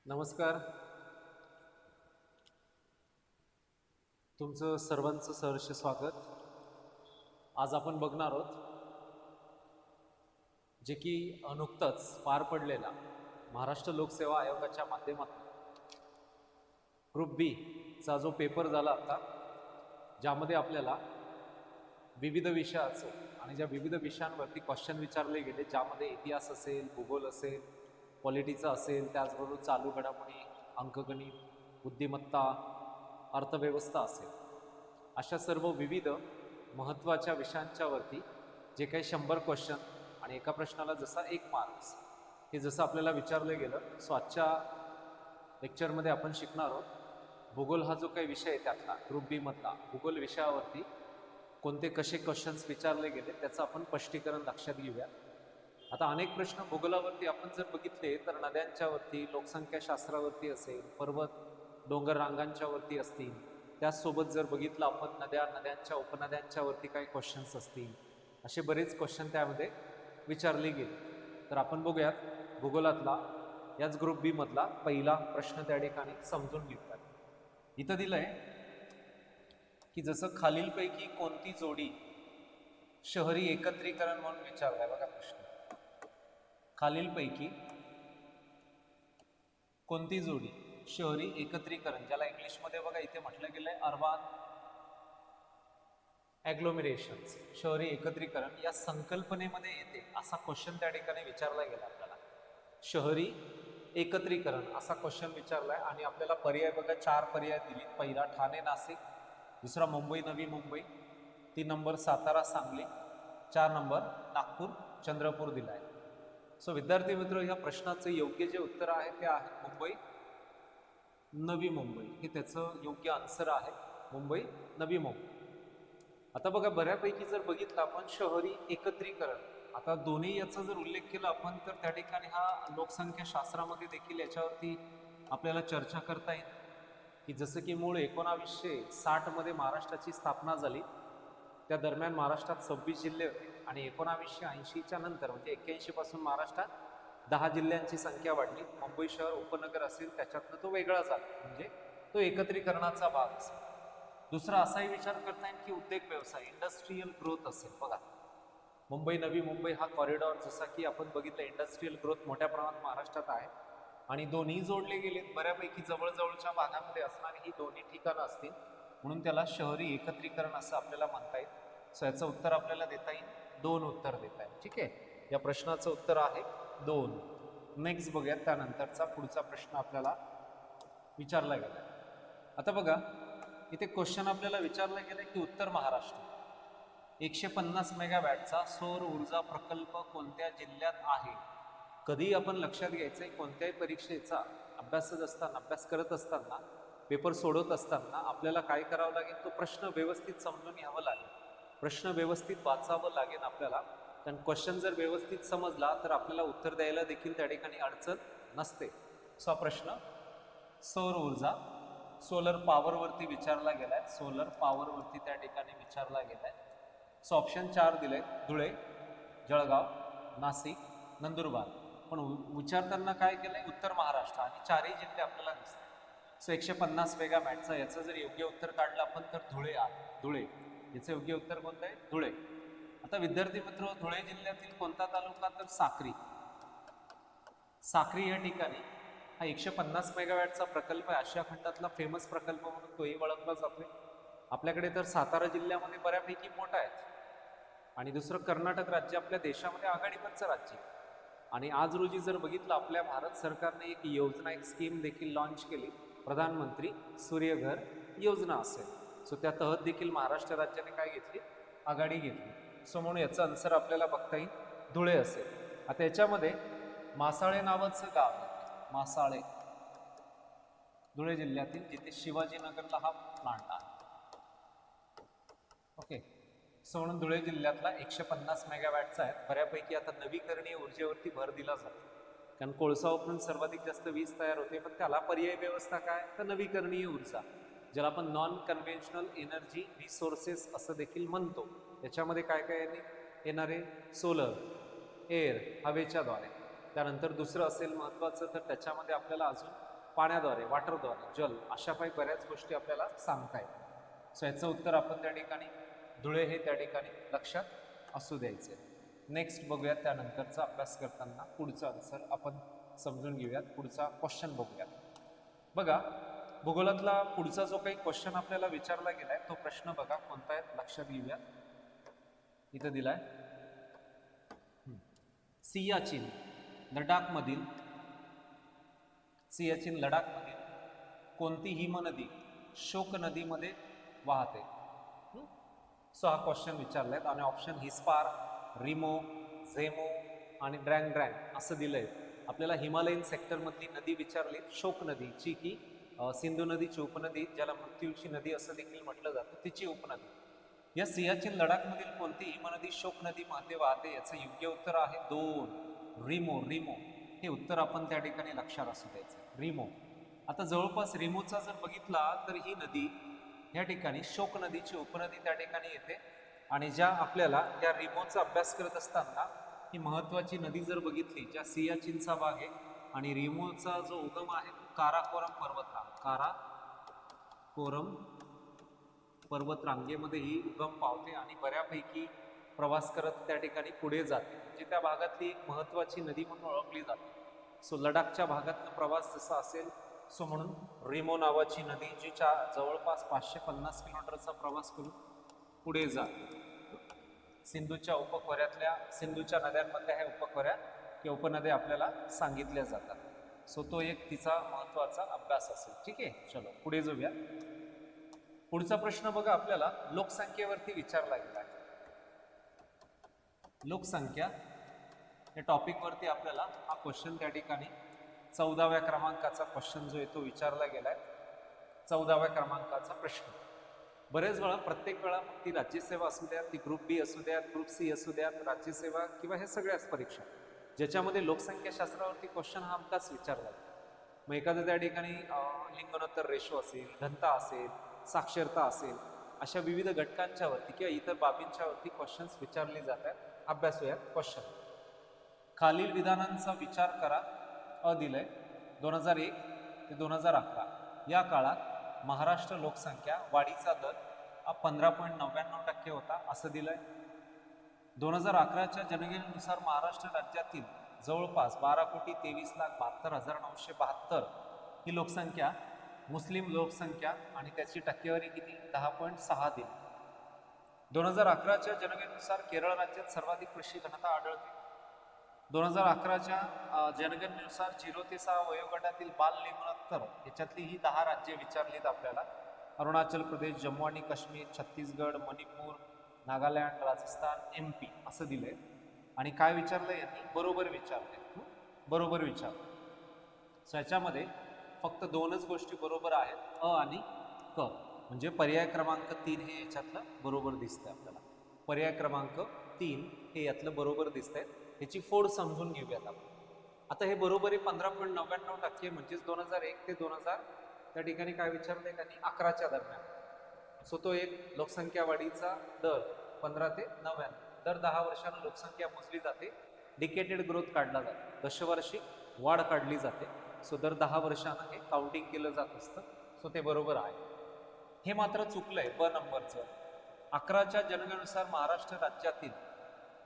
नमस्कार. तुमचं सर्वांचं सहर्ष स्वागत. आज आपण बघणार आहोत जे की नुकतंच पार पडलेला महाराष्ट्र लोकसेवा आयोगाच्या माध्यमातून ग्रुप बी चा जो पेपर झाला आता, ज्यामध्ये आपल्याला विविध विषयाचे आणि ज्या विविध विषयांवरती क्वेश्चन विचारले गेले, ज्यामध्ये इतिहास असेल, भूगोल असेल, पॉलिटिचा असेल, त्याचबरोबर चालू घडामोडी, अंकगणित, बुद्धिमत्ता, अर्थव्यवस्था असेल, अशा सर्व विविध महत्त्वाच्या विषयांच्यावरती जे काही 100 क्वेश्चन आणि एका प्रश्नाला जसा 1 मार्क्स हे जसं आपल्याला विचारलं गेलं. सो आजच्या लेक्चरमध्ये आपण शिकणार आहोत भूगोल हा जो काही विषय आहे त्यातला ग्रुप बी मधला भूगोल विषयावरती कोणते कसे क्वेश्चन्स विचारले गेले त्याचं आपण स्पष्टीकरण लक्षात घेऊया. आता अनेक प्रश्न भूगोलावरती आपण जर बघितले तर नद्यांच्या वरती, लोकसंख्या शास्त्रावरती असेल, पर्वत डोंगर रांगांच्या वरती असतील, त्याचसोबत जर बघितलं आपण नद्यांच्या उपनद्यांच्या वरती काही क्वेश्चन्स असतील, असे बरेच क्वेश्चन त्यामध्ये विचारले गेले. तर आपण बघूयात भूगोलातला याच ग्रुप बी मधला पहिला प्रश्न त्या ठिकाणी समजून घेऊयात. इथं दिलंय की जसं खालीलपैकी कोणती जोडी शहरी एकत्रीकरण म्हणून विचारलाय. बघा प्रश्न, खालीलपैकी कोणती जोडी शहरी एकत्रीकरण, ज्याला इंग्लिशमध्ये बघा इथे म्हटलं गेलंय अर्बन ॲग्लोमिरेशन्स, शहरी एकत्रीकरण या संकल्पनेमध्ये येते असा क्वेश्चन त्या ठिकाणी विचारला गेला. आपल्याला शहरी एकत्रीकरण असा क्वेश्चन विचारलाय आणि आपल्याला पर्याय बघा 4 पर्याय दिली. पहिला ठाणे नाशिक, दुसरा मुंबई नवी मुंबई, 3 नंबर सातारा सांगली, 4 नंबर नागपूर चंद्रपूर दिलाय. सो विद्यार्थी मित्र, ह्या प्रश्नाचं योग्य जे उत्तर आहे ते आहे मुंबई नवी मुंबई, हे त्याचं योग्य आन्सर आहे, मुंबई नवी मुंबई. आता बघा बऱ्यापैकी जर बघितलं आपण शहरी एकत्रीकरण, आता दोन्ही याचा जर उल्लेख केला आपण तर त्या ठिकाणी हा लोकसंख्या शास्त्रामध्ये देखील याच्यावरती आपल्याला चर्चा करता येईल की जसं की मूळ 1960 मध्ये महाराष्ट्राची स्थापना झाली. त्या दरम्यान महाराष्ट्रात 26 जिल्हे होते आणि 1980च्या नंतर म्हणजे 81 पासून महाराष्ट्रात 10 जिल्ह्यांची संख्या वाढली. मुंबई शहर उपनगर असेल त्याच्यातनं तो वेगळा झाला, म्हणजे तो एकत्रीकरणाचा भाग असेल. दुसरा असाही विचार करता येईल की उद्योग व्यवसाय, इंडस्ट्रीयल ग्रोथ असेल. बघा मुंबई नवी मुंबई हा कॉरिडॉर जसा की आपण बघितलं, इंडस्ट्रीयल ग्रोथ मोठ्या प्रमाणात महाराष्ट्रात आहे आणि दोन्ही जोडले गेलेत. बऱ्यापैकी जवळजवळच्या भागामध्ये असणारी ही दोन्ही ठिकाणं असतील, म्हणून त्याला शहरी एकत्रीकरण असं आपल्याला म्हणता येईल. सो याचं उत्तर आपल्याला देता येईल 2 उत्तर देता येईल. ठीक आहे, या प्रश्नाचं उत्तर आहे 2. नेक्स्ट बघूयात, त्यानंतरचा पुढचा प्रश्न आपल्याला विचारला गेला. आता बघा इथे क्वेश्चन आपल्याला विचारला गेला की उत्तर महाराष्ट्र 150 मेगावॅटचा सौर ऊर्जा प्रकल्प कोणत्या जिल्ह्यात आहे. कधी आपण लक्षात घ्यायचंय, कोणत्याही परीक्षेचा अभ्यास करत असताना, पेपर सोडवत असताना आपल्याला काय करावं लागेल, तो प्रश्न व्यवस्थित समजून घ्यावं लागेल, प्रश्न व्यवस्थित वाचावं लागेल आपल्याला. कारण क्वेश्चन जर व्यवस्थित समजला तर आपल्याला उत्तर द्यायला देखील त्या ठिकाणी अडचण नसते. सो हा प्रश्न सौर ऊर्जा, सोलर पॉवरवरती विचारला गेलाय, सोलर पॉवरवरती त्या ठिकाणी विचारला गेलाय. सो ऑप्शन 4 दिले, धुळे, जळगाव, नाशिक, नंदुरबार. पण विचारताना काय केलंय, उत्तर महाराष्ट्र आणि 4ही जिल्हे आपल्याला दिसतात. सो 150 मेगावॅटचा याचं जर योग्य उत्तर काढलं आपण तर धुळे आहे. धुळे याचं योग्य उत्तर कोणतं आहे, धुळे. आता विद्यार्थी मित्र, धुळे जिल्ह्यातील कोणता तालुका, तर साक्री. साक्री या ठिकाणी हा 150 मेगावॅटचा प्रकल्प आहे. आशिया खंडातला फेमस प्रकल्प म्हणून तोही ओळखला जातोय. आपल्याकडे तर सातारा जिल्ह्यामध्ये बऱ्यापैकी मोठा आहे आणि दुसरं कर्नाटक राज्य आपल्या देशामध्ये आघाडीवरचं राज्य. आणि आज रोजी जर बघितलं, आपल्या भारत सरकारने एक योजना, एक स्कीम देखील लॉन्च केली, प्रधानमंत्री सूर्यघर योजना असेल. सो त्या तहत देखील महाराष्ट्र राज्याने काय घेतली, आघाडी घेतली. सो म्हणून याचं आन्सर आपल्याला बघता येईल धुळे असेल. आता याच्यामध्ये मासाळे नावाचं गाव, मासाळे धुळे जिल्ह्यातील, जिथे शिवाजीनगरला हा प्लांट आहे. ओके, सो म्हणून धुळे जिल्ह्यातला 150 मेगावॅटचा आहे. बऱ्यापैकी आता नवीकरणीय ऊर्जेवरती भर दिला जातो, कारण कोळसा वापरून सर्वाधिक जास्त वीज तयार होते, पण त्याला पर्यायी व्यवस्था काय, तर नवीकरणीय ऊर्जा, ज्याला आपण नॉन कन्व्हेन्शनल एनर्जी रिसोर्सेस असं देखील म्हणतो. याच्यामध्ये काय काय येणारे, सोलर, एअर, हवेच्या द्वारे. त्यानंतर दुसरं असेल महत्त्वाचं तर त्याच्यामध्ये आपल्याला अजून पाण्याद्वारे, वॉटरद्वारे, जल, अशा काही बऱ्याच गोष्टी आपल्याला सांगता येतात. सो याचं उत्तर आपण त्या ठिकाणी धुळे हे त्या ठिकाणी लक्षात असू द्यायचे. नेक्स्ट बघूयात त्यानंतरचा अभ्यास करताना पुढचा आन्सर आपण समजून घेऊयात. पुढचा क्वेश्चन बघूयात. बघा, भूगोलातला पुढचा जो काही क्वेश्चन आपल्याला विचारला गेलाय तो प्रश्न बघा कोणता आहे, लक्षात घेऊयात. इथं दिलाय सियाचीन लडाखमधील कोणती हिमनदी शोक नदीमध्ये वाहते? सो हा क्वेश्चन विचारलाय आणि ऑप्शन हिस्पार, रिमो, झेमो आणि ड्रँग ड्रँग असं दिलंय. आपल्याला हिमालयन सेक्टरमधली नदी विचारली, शोक नदी, जी की सिंधू नदीची उपनदी, ज्याला मृत्यूची नदी असं देखील म्हटलं जातं, तिची उपनदी. या सियाचीन लडाखमधील कोणती हिमनदी शोक नदीमध्ये वाहते? याचं योग्य उत्तर आहे 2, रिमो. रिमो हे उत्तर आपण त्या ठिकाणी लक्षात असू द्यायचं, रिमो. आता जवळपास रिमोचा जर बघितला तर ही नदी या ठिकाणी शोक नदीची उपनदी त्या ठिकाणी येते. आणि ज्या आपल्याला या रिमोचा अभ्यास करत असताना ही महत्वाची नदी जर बघितली, ज्या सियाचीनचा भाग आहे आणि रिमोचा जो उगम आहे काराकोरम पर्वतरांग, काराकोरम पर्वतरांगेमध्ये ही उगम पावते आणि बऱ्यापैकी प्रवास करत त्या ठिकाणी पुढे जाते. म्हणजे त्या भागातली एक महत्वाची नदी म्हणून ओळखली जाते. सो लडाखच्या भागातला प्रवास जसा असेल, सो म्हणून रिमो नावाची नदी जी जवळपास 550 किलोमीटरचा प्रवास करून पुढे जाते. सिंधूच्या नद्यांमधल्या ह्या उपखऱ्या किंवा उपनद्या आपल्याला सांगितल्या जातात. सो तो एक तिचा महत्वाचा अभ्यास असेल. ठीक आहे, चलो पुढे जाऊया. पुढचा प्रश्न बघा, आपल्याला लोकसंख्येवरती विचारला गेला आहे. लोकसंख्या या टॉपिकवरती आपल्याला हा क्वेश्चन त्या ठिकाणी 14व्या क्रमांकाचा क्वेश्चन जो आहे तो विचारला गेलाय. 14व्या क्रमांकाचा प्रश्न. बरेच वेळा, प्रत्येक वेळा, मग ती राज्यसेवा असू द्यात, ती ग्रुप बी असू द्यात, ग्रुप सी असू द्यात, राज्यसेवा किंवा हे सगळ्याच परीक्षा ज्याच्यामध्ये लोकसंख्याशास्त्रावरती क्वेश्चन हा हमखास विचारला जातो. मग एखाद्या त्या ठिकाणी लिंगोत्तर रेशो असेल, घनता असेल, साक्षरता असेल, अशा विविध घटकांच्यावरती किंवा इतर बाबींच्यावरती क्वेश्चन्स विचारले जातात. अभ्यासूयात क्वेश्चन. खालील विधानांचा विचार करा. दिलंय 2001 ते 2011 या काळात महाराष्ट्र लोकसंख्या वाढीचा दर 15.99% होता असं दिलंय. 2011च्या जनगणनेनुसार महाराष्ट्र राज्यातील जवळपास 12,23,72,972 ही लोकसंख्या मुस्लिम लोकसंख्या आणि त्याची टक्केवारी किती? 10.6 दिली. 2011च्या जनगणनेनुसार केरळ राज्यात सर्वाधिक कृषी घनता आढळते. 2011च्या जनगणनेनुसार 0 ते 6 वयोगटातील बाल लिंगोत्तर याच्यातली ही 10 राज्ये विचारलीत आपल्याला. अरुणाचल प्रदेश, जम्मू आणि काश्मीर, छत्तीसगड, मणिपूर, नागालँड, राजस्थान, MP असं दिलंय. आणि काय विचारलंय यांनी? बरोबर विचारलंय. बरोबर विचारलं. सो याच्यामध्ये फक्त 2च गोष्टी बरोबर आहेत, आणि क. म्हणजे पर्याय क्रमांक 3 हे याच्यातलं बरोबर दिसतंय आपल्याला. पर्याय क्रमांक 3 हे यातलं बरोबर दिसतंय. ह्याची फोड समजून घेऊयात आपण. आता हे बरोबर आहे 15.99% म्हणजेच 2001 ते 2000 त्या ठिकाणी काय विचारलंय त्यांनी? 11च्या दरम्यान. सो तो एक लोकसंख्या वाढीचा दर 15 ते 99. दर 10 वर्षांना लोकसंख्या मोजली जाते. डिकेटेड ग्रोथ काढला जातो, दशवार्षिक वाढ काढली जाते. सो दर 10 वर्षांना हे काउंटिंग केलं जात असतं. सो ते बरोबर आहे. हे मात्र चुकलंय ब नंबरचं. 11च्या जनगणनेनुसार महाराष्ट्र राज्यातील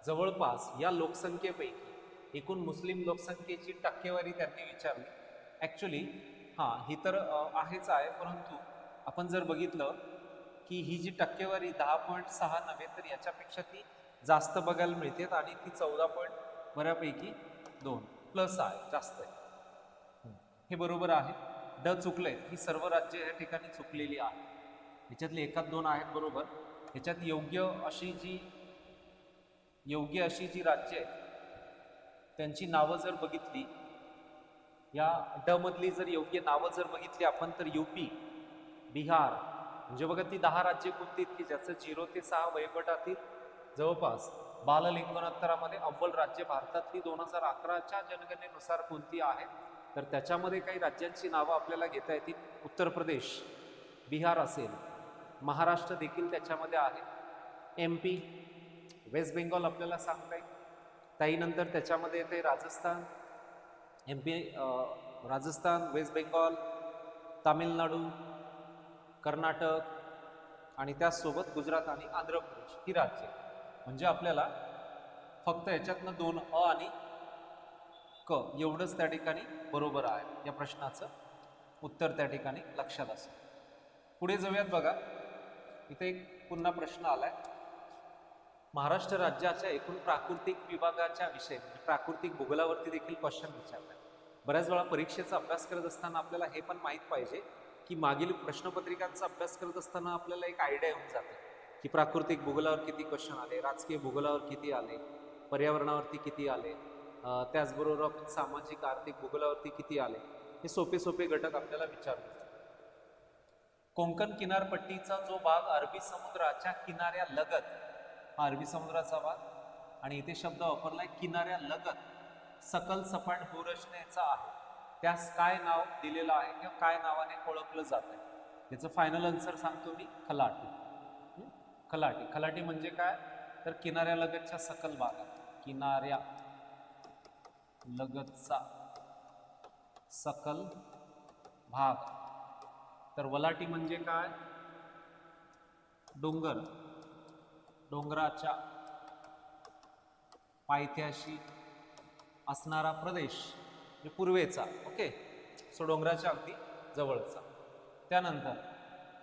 जवळपास या लोकसंख्येपैकी एकूण मुस्लिम लोकसंख्येची टक्केवारी त्यांनी विचारली. ॲक्च्युली ही तर आहेच आहे, परंतु आपण जर बघितलं की ही जी टक्केवारी 10.6 नव्हे तर याच्यापेक्षा ती जास्त बघायला मिळते आणि ती 14 बऱ्यापैकी 2 प्लस आहे, जास्त आहे. हे बरोबर आहे. ड चुकलंय. ही सर्व राज्य या ठिकाणी चुकलेली आहे. ह्याच्यातले एखाद 2 आहेत बरोबर. ह्याच्यात योग्य अशी जी राज्य आहेत त्यांची नावं जर बघितली, या ड मधली जर योग्य नावं जर बघितली आपण तर UP, बिहार, म्हणजे बघा ती 10 राज्ये कोणती की ज्याचं 0 ते 6 वयोगटातील जवळपास बाललिंगोत्तरामध्ये अव्वल राज्य भारतातली 2011च्या जनगणनेनुसार कोणती आहे? तर त्याच्यामध्ये काही राज्यांची नावं आपल्याला घेता येतील. उत्तर प्रदेश, बिहार असेल, महाराष्ट्र देखील त्याच्यामध्ये आहे, MP, वेस्ट बेंगॉल आपल्याला सांगता येईल. त्यानंतर त्याच्यामध्ये येते राजस्थान, MP, राजस्थान, वेस्ट बेंगॉल, तामिळनाडू, कर्नाटक आणि त्याचसोबत गुजरात आणि आंध्र प्रदेश ही राज्ये. म्हणजे आपल्याला फक्त याच्यातनं 2 अ आणि क एवढंच त्या ठिकाणी बरोबर आहे. या प्रश्नाचं उत्तर त्या ठिकाणी लक्षात असेल. पुढे जाऊयात बघा. इथे एक पुन्हा प्रश्न आलाय. महाराष्ट्र राज्याच्या एकूण प्राकृतिक विभागाच्या विषयी म्हणजे प्राकृतिक भूगोलावरती देखील क्वेश्चन विचारलाय. बऱ्याच वेळा परीक्षेचा अभ्यास करत असताना आपल्याला हे पण माहीत पाहिजे की मागील प्रश्नपत्रिकांचा अभ्यास करत असताना आपल्याला एक आयडिया येऊन जाते की प्राकृतिक भूगोलावर किती क्वेश्चन आले, राजकीय भूगोलावर किती आले, पर्यावरणावरती किती आले, त्याचबरोबर आपण सामाजिक आर्थिक भूगोलावरती किती आले. हे सोपे सोपे घटक आपल्याला विचारले जातात. कोकण किनारपट्टीचा जो भाग अरबी समुद्राच्या किनाऱ्यालगत, हा अरबी समुद्राचा भाग आणि इथे शब्द वापरलाय किनाऱ्यालगत सकल सपाट भूरचनेचा आहे, त्यास काय नाव दिलेलं आहे किंवा काय नावाने ओळखलं जात आहे. याचं फायनल आन्सर सांगतो मी, खलाटी. खलाटी. खलाटी म्हणजे काय, तर किनाऱ्यालगतच्या सकल भागात, किनाऱ्या लगतचा सकल भाग. तर वलाटी म्हणजे काय, डोंगर, डोंगराच्या पायथ्याशी असणारा प्रदेश म्हणजे पूर्वेचा. ओके, सो डोंगराच्या अगदी जवळचा. त्यानंतर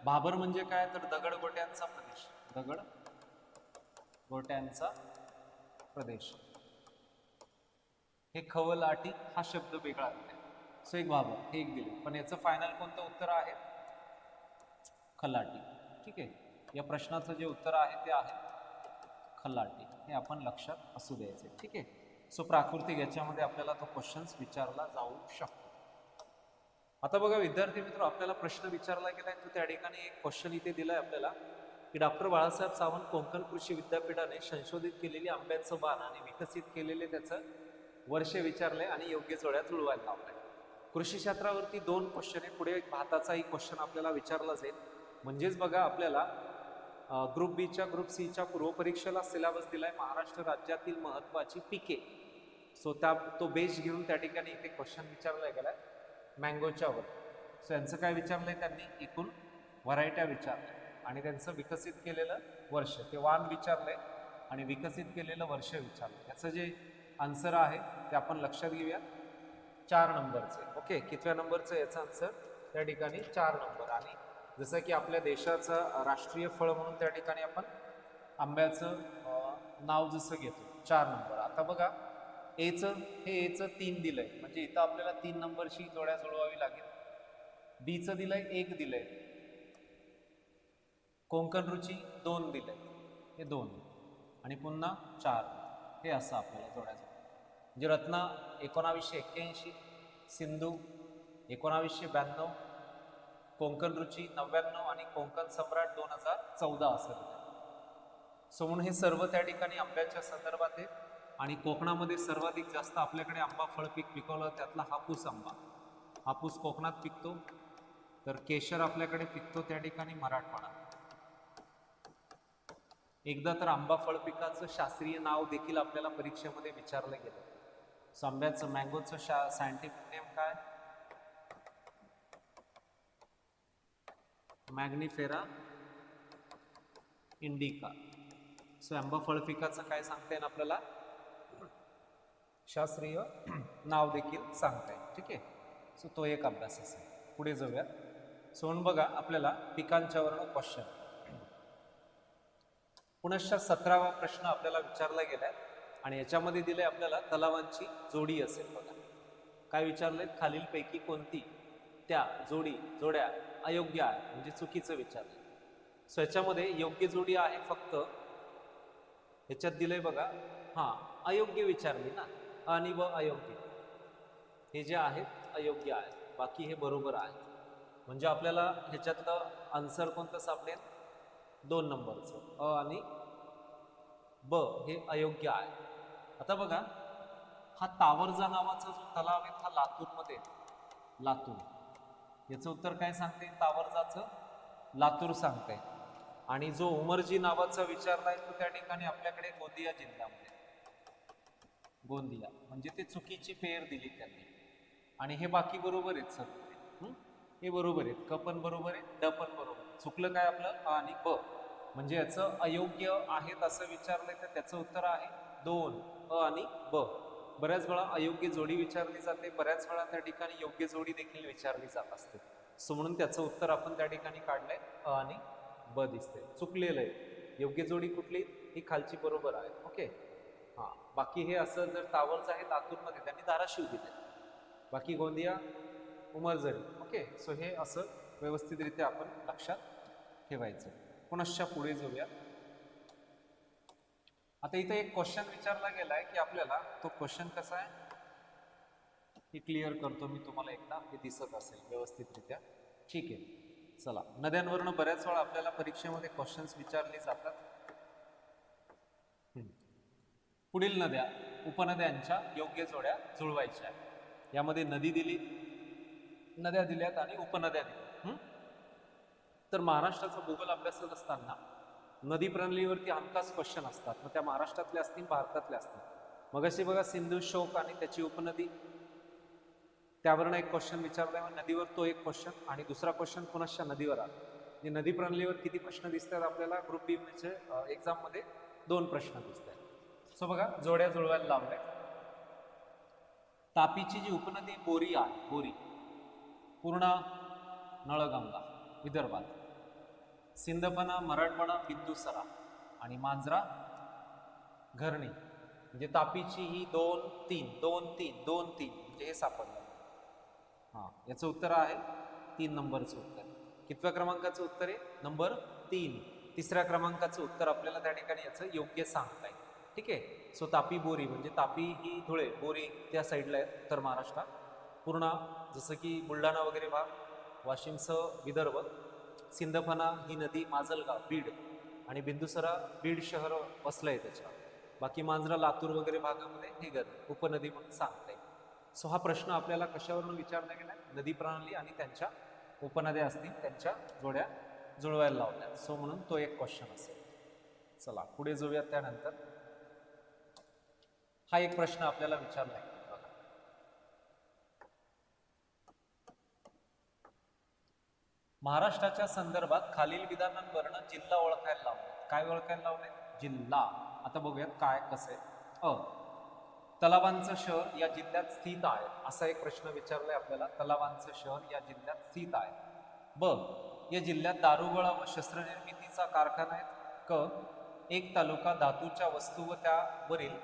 भाबर म्हणजे काय, तर दगडगोट्यांचा प्रदेश, दगडगोट्यांचा प्रदेश. हे खवलाटी हा शब्द वेगळा आहे. सो एक भाबर, हे एक दिले. पण याचं फायनल कोणतं उत्तर आहे, खलाटी. ठीक आहे, या प्रश्नाचं जे उत्तर आहे ते आहे खलाटी. हे आपण लक्षात असू द्यायचे. ठीक आहे. सो प्राकृतिक याच्यामध्ये आपल्याला तो क्वेश्चन्स विचारला जाऊ शकतो. आता बघा विद्यार्थी मित्र, आपल्याला प्रश्न विचारला गेलाय तो त्या ठिकाणी एक क्वेश्चन इथे दिलाय आपल्याला की डॉक्टर बाळासाहेब सावंत कोकण कृषी विद्यापीठाने संशोधित केलेली आंब्याचं बाण आणि विकसित केलेले त्याचं वर्ष विचारलंय आणि योग्य जोड्या जुळवायला लावलाय. कृषी क्षेत्रावरती 2 क्वेश्चन आहे. पुढे एक भाताचाही क्वेश्चन आपल्याला विचारला जाईल. म्हणजेच बघा आपल्याला ग्रुप बीच्या ग्रुप सीच्या पूर्वपरीक्षेला सिलेबस दिलाय महाराष्ट्र राज्यातील महत्वाची पिके. सो तो बेस घेऊन त्या ठिकाणी इथे क्वेश्चन विचारला गेलाय मँगोच्या वर. सो यांचं काय विचारलंय, त्यांनी एकूण व्हरायट्या विचारल्या आणि त्यांचं विकसित केलेलं वर्ष, ते वाण विचारलंय आणि विकसित केलेलं वर्ष विचारलं. याचं जे आन्सर आहे ते आपण लक्षात घेऊया, 4 नंबरचे. ओके, कितव्या नंबरचं याचं आन्सर, त्या ठिकाणी 4 नंबर. आणि जसं की आपल्या देशाचं राष्ट्रीय फळ म्हणून त्या ठिकाणी आपण आंब्याचं नाव जसं घेतो, 4 नंबर. आता बघा एचं 3 दिलंय, म्हणजे इथं आपल्याला 3 नंबरची जोड्या जुळवावी लागेल. बीचं दिलंय 1 दिलंय, कोकण रुची 2 दिलंय, हे 2 आणि पुन्हा 4, हे असं आपल्याला जोड्या जुळवावी. म्हणजे रत्ना 1981, सिंधू 1992, कोकण रुची 99 आणि कोकण सम्राट 2014 असं दिलं. सो म्हणून हे सर्व त्या ठिकाणी आंब्याच्या संदर्भात आहे. आणि कोकणामध्ये सर्वाधिक जास्त आपल्याकडे आंबा फळ पीक पिकवलं त्यातला हापूस आंबा, हापूस कोकणात पिकतो. तर केशर आपल्याकडे पिकतो त्या ठिकाणी मराठवाडा. एकदा तर आंबा फळ पिकाचं शास्त्रीय नाव देखील आपल्याला परीक्षेमध्ये विचारलं गेलं. सो आंब्याचं मँगोचं सायंटिफिक नेम काय, मॅग्निफेरा इंडिका. सो आंबा फळ पिकाचं काय सांगता येईल आपल्याला, शास्त्रीय नाव देखील सांगता येईल. ठीक आहे, सो तो एक अभ्यास असेल. पुढे जाऊया. सो बघा आपल्याला पिकांच्यावरनं क्वेश्चन. पुनश्च 17वा प्रश्न आपल्याला विचारला गेलाय आणि याच्यामध्ये दिलंय आपल्याला तलावांची जोडी असेल. बघा काय विचारलंय, खालीलपैकी कोणती त्या जोड्या अयोग्य आहे, म्हणजे चुकीचं विचारलंय. सो याच्यामध्ये योग्य जोडी आहे फक्त ह्याच्यात दिलंय बघा, अयोग्य विचारली ना, आणि व अयोग्य हे जे आहेत अयोग्य आहेत, बाकी हे बरोबर आहे. म्हणजे आपल्याला ह्याच्यातलं आन्सर कोणतं सापडेल, 2 नंबरचं, अ आणि ब हे अयोग्य आहे. आता बघा हा तावरजा नावाचा जो तलाव आहे हा लातूरमध्ये, लातूर, याचं उत्तर काय सांगते, तावरजाचं लातूर सांगते. आणि जो उमरजी नावाचा विचारलाय तो त्या ठिकाणी आपल्याकडे गोंदिया जिल्ह्यामध्ये, गोंदिया, म्हणजे ते चुकीची पेर दिली त्यांनी. आणि हे बाकी बरोबर आहेत सर. हे बरोबर आहेत. क पण बरोबर आहे, ड पण बरोबर आहे. चुकलं काय आपलं अ आणि ब. म्हणजे याचं अयोग्य आहेत असं विचारलंय तर त्याचं उत्तर आहे 2 अ आणि ब. बऱ्याच वेळा अयोग्य जोडी विचारली जाते, बऱ्याच वेळा त्या ठिकाणी योग्य जोडी देखील विचारली जात असते. सो म्हणून त्याचं उत्तर आपण त्या ठिकाणी काढलंय अ आणि ब दिसते. चुकलेलं आहे. योग्य जोडी कुठली? ही खालची बरोबर आहे. ओके. हा, बाकी हे असं जर तावरचं आहे लातूरमध्ये त्यांनी धाराशिव दिले. बाकी गोंदिया उमरजरी. ओके. सो हे असं व्यवस्थितरित्या आपण लक्षात ठेवायचं. पुनश्च पुढे जाऊया. आता इथे एक क्वेश्चन विचारला गेलाय की आपल्याला तो क्वेश्चन कसा आहे हे क्लिअर करतो मी तुम्हाला एकदा. हे दिसत असेल व्यवस्थितरित्या. ठीक आहे. चला, नद्यांवरनं बऱ्याच वेळा आपल्याला परीक्षेमध्ये क्वेश्चन्स विचारले जातात. पुढील नद्या उपनद्यांच्या योग्य जोड्या जुळवायच्या. यामध्ये नदी दिली, नद्या दिल्यात आणि उपनद्या दिल्या. तर महाराष्ट्राचा भूगोल अभ्यासत असताना नदी प्रणालीवरती हमखास क्वेश्चन असतात. मग त्या महाराष्ट्रातल्या असतील, भारतातल्या असतील. मग अशी बघा सिंधू शोक आणि त्याची उपनदी, त्यावरनं एक क्वेश्चन विचारलाय. नदीवर तो एक क्वेश्चन आणि दुसरा क्वेश्चन पुनश्च नदीवर आला. म्हणजे नदी प्रणालीवर किती प्रश्न दिसतात आपल्याला ग्रुप बी म्हणजे एक्झाम मध्ये 2 प्रश्न दिसतात. सो बघा जोड्या जुळवायला लावल्या. तापीची जी उपनदी बोरी आहे, बोरी पूर्णा नळगंगा विदर्भात, सिंदफणा मराठवाडा बिंदुसरा आणि मांजरा घरणी. म्हणजे तापीची ही 2 3 2 3 2 3 म्हणजे हे सापडलं. हा, याचं उत्तर आहे 3 नंबरचं उत्तर. कितव्या क्रमांकाचं उत्तर आहे? नंबर 3. तिसऱ्या क्रमांकाचं उत्तर आपल्याला त्या ठिकाणी याचं योग्य सांगताय. ठीक आहे. सो तापी बोरी म्हणजे तापी ही धुळे, बोरी त्या साईडला आहे उत्तर महाराष्ट्रात. पूर्णा जसं की बुलढाणा वगैरे भाग, वाशिमसह विदर्भ, सिंदफणा ही नदी माजलगाव बीड आणि बिंदुसरा बीड शहर वसलं आहे त्याच्यावर. बाकी मांजरा लातूर वगैरे भागामध्ये हे घर उपनदी म्हणून सांगता येईल. सो हा प्रश्न आपल्याला कशावरून विचारला गेला? नदी प्रणाली आणि त्यांच्या उपनद्या असतील त्यांच्या जोड्या जुळवायला लावल्या. सो म्हणून तो एक क्वेश्चन असेल. चला पुढे जाऊयात. त्यानंतर हा एक प्रश्न आपल्याला विचारला आहे बघा. महाराष्ट्राच्या संदर्भात खालील विधानांवरनं जिल्हा ओळखायला लावले. काय ओळखायला लावले? जिल्हा. आता बघूयात काय कसं आहे. तलावांचं शहर या जिल्ह्यात स्थित आहे, असा एक प्रश्न विचारलाय आपल्याला. तलावांचं शहर या जिल्ह्यात स्थित आहे. ब, या जिल्ह्यात दारुगोळा व शस्त्रनिर्मितीचा कारखाना आहे. क, एक तालुका धातूच्या वस्तू व त्यावरील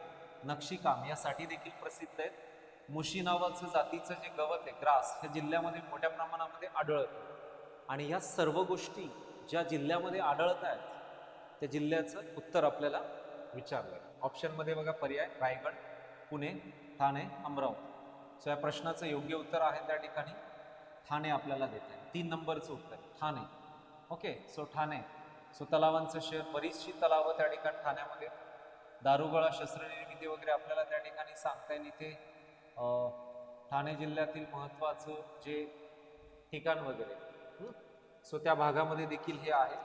नक्षीकाम यासाठी देखील प्रसिद्ध आहे. मुशी नावाचं जातीचं जे गवत आहे, ग्रास, हे जिल्ह्यामध्ये मोठ्या प्रमाणामध्ये आढळतं. आणि या सर्व गोष्टी ज्या जिल्ह्यामध्ये आढळत आहेत त्या जिल्ह्याचं उत्तर आपल्याला विचारलंय. ऑप्शनमध्ये बघा पर्याय रायगड, पुणे, ठाणे, अमरावती. सो या प्रश्नाचं योग्य उत्तर आहे त्या ठिकाणी ठाणे आपल्याला देत आहे. 3 नंबरचं उत्तर Thane. Okay. So Thane. So तलावांचं शहर, बरीचशी तलावं त्या ठिकाणी ठाण्यामध्ये. दारुगोळा शस्त्रनिर्मिती वगैरे आपल्याला त्या ठिकाणी सांगता येईल. इथे ठाणे जिल्ह्यातील महत्वाचं जे ठिकाण वगैरे, सो त्या भागामध्ये देखील हे आहे.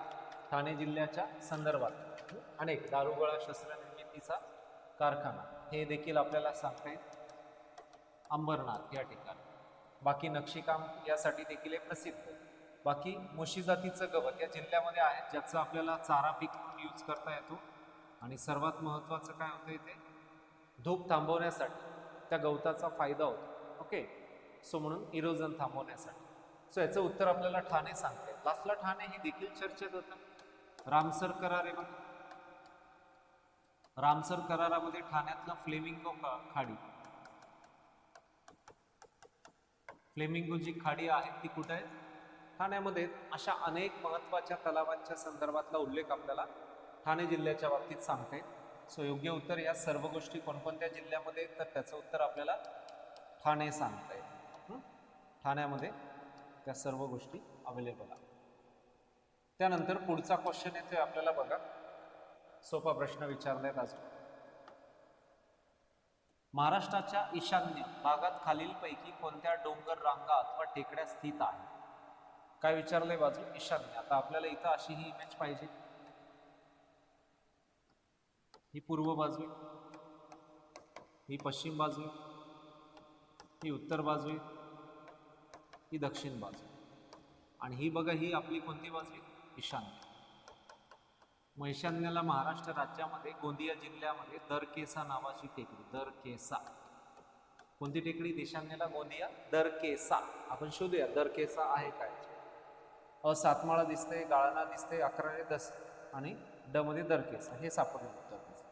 ठाणे जिल्ह्याच्या संदर्भात अनेक दारुगोळा शस्त्रनिर्मितीचा कारखाना हे देखील आपल्याला सांगता येईल. अंबरनाथ या ठिकाणी. बाकी नक्षीकाम यासाठी देखील हे प्रसिद्ध आहे. बाकी मुशी जातीचं गवत या जिल्ह्यामध्ये आहे, ज्याचं आपल्याला चारा पीक म्हणून यूज करता येतो. आणि सर्वात महत्त्वाचं काय होतं इथे? धूप थांबवण्यासाठी त्या गवताचा फायदा होतो. ओके. सो म्हणून इरोजन थांबवण्यासाठी. सो याचं उत्तर आपल्याला ठाणे सांगते. लास्टला ठाणे हे देखील चर्चेत होतं. रामसर करार आहे बघा. रामसर करारामध्ये ठाण्यातलं फ्लेमिंगो खाडी, फ्लेमिंगो जी खाडी आहे ती कुठे आहे? ठाण्यामध्ये. अशा अनेक महत्वाच्या तलावांच्या संदर्भातला उल्लेख आपल्याला ठाणे जिल्ह्याच्या बाबतीत सांगता येईल. सो योग्य उत्तर या सर्व गोष्टी कोणकोणत्या जिल्ह्यामध्ये, तर त्याचं उत्तर आपल्याला ठाणे सांगता येईल. ठाण्यामध्ये त्या सर्व गोष्टी अवेलेबल आहेत. त्यानंतर पुढचा क्वेश्चन येतोय आपल्याला बघा. सोपा प्रश्न विचारलाय अजून. महाराष्ट्राच्या ईशान्य भागात खालीलपैकी कोणत्या डोंगर रांगा अथवा टेकड्या स्थित आहेत? काय विचारलंय बाजू? ईशान्य. आता आपल्याला इथं अशी ही इमेज पाहिजे. ही पूर्व बाजू आहे, ही पश्चिम बाजू आहे, ही उत्तर बाजू आहे ही दक्षिण बाजू, आणि ही बघा ही आपली कोणती बाजू आहे? ईशान्य. मग ईशान्येला महाराष्ट्र राज्यामध्ये गोंदिया जिल्ह्यामध्ये दरकेसा नावाची टेकडी, दरकेसा. कोणती टेकडी? ईशान्येला गोंदिया, दरकेसा. आपण शोधूया दरकेसा आहे काय. सातमाळा दिसते, गाळणा दिसते, 11 10 आणि ड मध्ये दरकेसा हे सापडलं दरकेसा.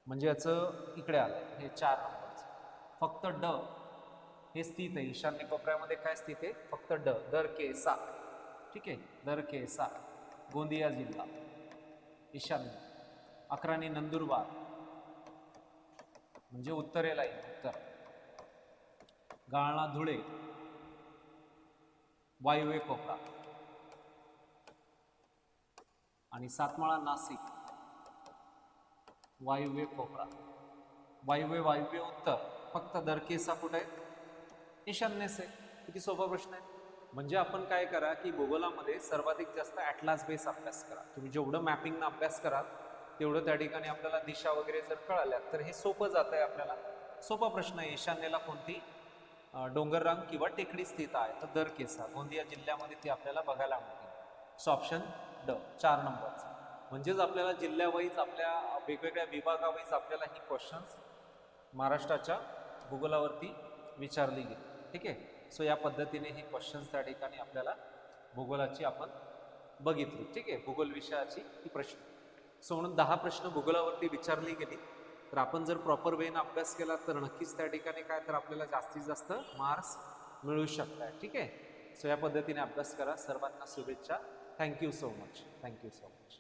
म्हणजे याचं इकडे आलंय हे 4 नंबरचं. फक्त ड हे स्थित आहे ईशान्य कोपऱ्यामध्ये. काय स्थित आहे? फक्त ड, दरकेसा. ठीक आहे, दरकेसा गोंदिया जिल्हा ईशान्य. 11 नंदुरबार म्हणजे उत्तरेला आहे, उत्तर. गाळणा धुळे वायव्य कोपरा, आणि सातमाळा नाशिक वायव्य कोपरा, वायव्य उत्तर. फक्त दरकेसा कुठे आहे? ईशान्येस आहे. किती सोपा प्रश्न आहे. म्हणजे आपण काय करा की भूगोलामध्ये सर्वाधिक जास्त ॲटलास बेस अभ्यास करा. तुम्ही जेवढं मॅपिंगनं अभ्यास कराल तेवढं त्या ठिकाणी आपल्याला दिशा वगैरे जर कळाल्या तर हे सोपं जात आहे आपल्याला. सोपा प्रश्न आहे. ईशान्येला कोणती डोंगररांग किंवा टेकडी स्थित आहे? तर दरकेसा गोंदिया जिल्ह्यामध्ये ती आपल्याला बघायला मिळते. सो ऑप्शन ड 4 नंबरचं. म्हणजेच आपल्याला जिल्ह्यावाईज, आपल्या वेगवेगळ्या विभागावाईज आपल्याला ही क्वेश्चन्स महाराष्ट्राच्या भूगोलावरती विचारली गेली. ठीक आहे. सो या पद्धतीने ही क्वेश्चन्स त्या ठिकाणी आपल्याला भूगोलाची आपण बघितली. ठीक आहे, भूगोल विषयाची ही प्रश्न. सो म्हणून 10 प्रश्न भूगोलावरती विचारली गेली. तर आपण जर प्रॉपर वेने अभ्यास केला तर नक्कीच त्या ठिकाणी काय तर आपल्याला जास्तीत जास्त मार्क्स मिळू शकतात. ठीक आहे. सो या पद्धतीने अभ्यास करा. सर्वांना शुभेच्छा. Thank you so much. Thank you so much.